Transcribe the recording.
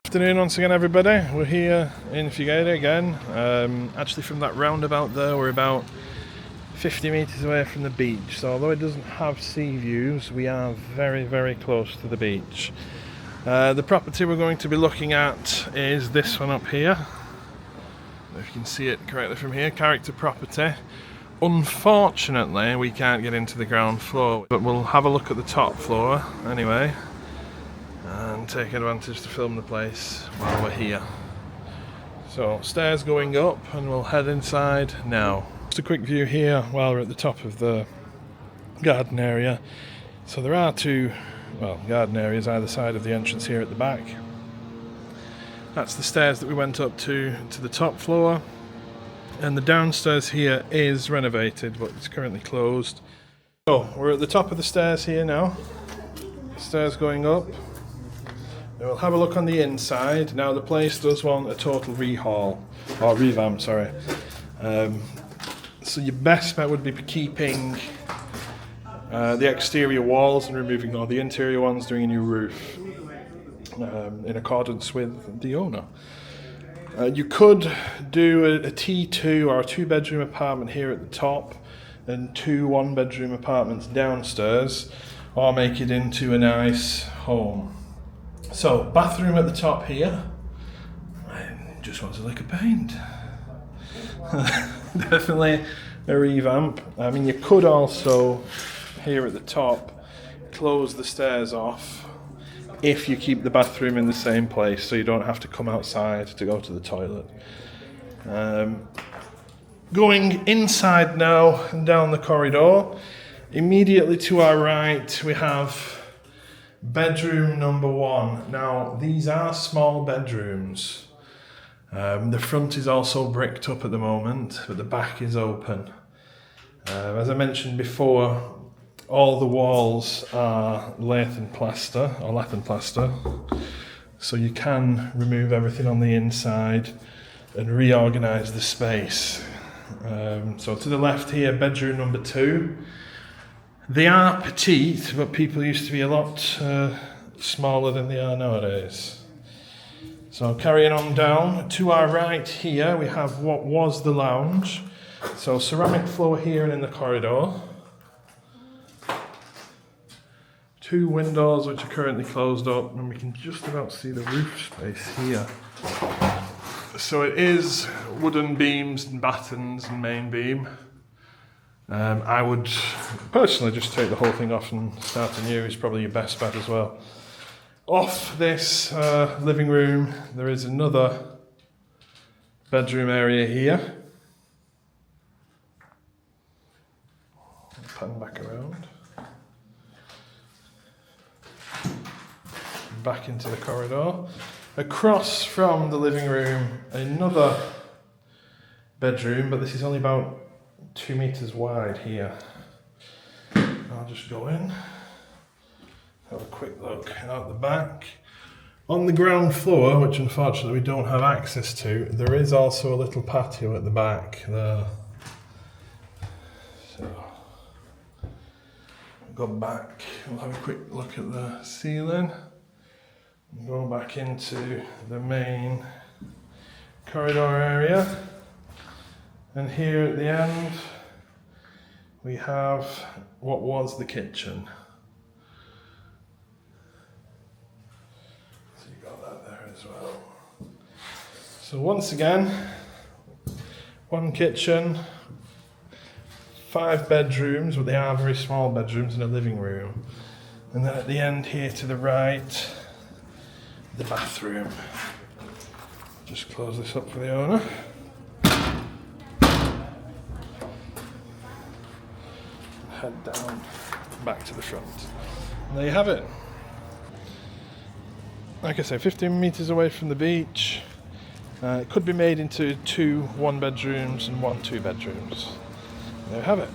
Afternoon once again, everybody. We're here in Figueira again. Actually from that roundabout there, we're about 50 metres away from the beach. So although it doesn't have sea views, we are very, very close to the beach. The property we're going to be looking at is this one up here. If you can see it correctly from here, character property. Unfortunately, we can't get into the ground floor, but we'll have a look at the top floor anyway, and take advantage to film the place while we're here. So, stairs going up, and we'll head inside now. Just a quick view here while we're at the top of the garden area. So there are two, garden areas either side of the entrance here at the back. That's the stairs that we went up to the top floor. And the downstairs here is renovated, but it's currently closed. So, we're at the top of the stairs here now. Stairs going up. We'll have a look on the inside. Now the place does want a total revamp, sorry. So your best bet would be keeping the exterior walls and removing all the interior ones, doing a new roof in accordance with the owner. You could do a T2 or a 2-bedroom apartment here at the top and 2 1-bedroom apartments downstairs, or make it into a nice home. So, bathroom at the top here. Just wants a lick of paint. Definitely a revamp. I mean, you could also, here at the top, close the stairs off if you keep the bathroom in the same place, so you don't have to come outside to go to the toilet. Going inside now and down the corridor, immediately to our right we have bedroom number 1. Now these are small bedrooms. The front is also bricked up at the moment, but the back is open. As I mentioned before, all the walls are lath and plaster, so you can remove everything on the inside and reorganise the space. So to the left here, bedroom number 2. They are petite, but people used to be a lot smaller than they are nowadays. So carrying on down, to our right here we have what was the lounge. So ceramic floor here and in the corridor. 2 windows which are currently closed up, and we can just about see the roof space here. So it is wooden beams and battens and main beam. I would personally just take the whole thing off and start anew, is probably your best bet as well. Off this living room there is another bedroom area here. Pan back around. Back into the corridor. Across from the living room, another bedroom, but this is only about 2 meters wide here. I'll just go in, have a quick look out the back. On the ground floor, which unfortunately we don't have access to, there is also a little patio at the back there. So, go back, we'll have a quick look at the ceiling. Go back into the main corridor area, and here at the end we have what was the kitchen. So you got that there as well. So once again, 1 kitchen, 5 bedrooms, but they are very small bedrooms, and a living room. And then at the end here to the right, the bathroom. Just close this up for the owner. Head down, back to the front. And there you have it. Like I say, 15 metres away from the beach. It could be made into 2 1-bedrooms and 1 2-bedrooms. There you have it.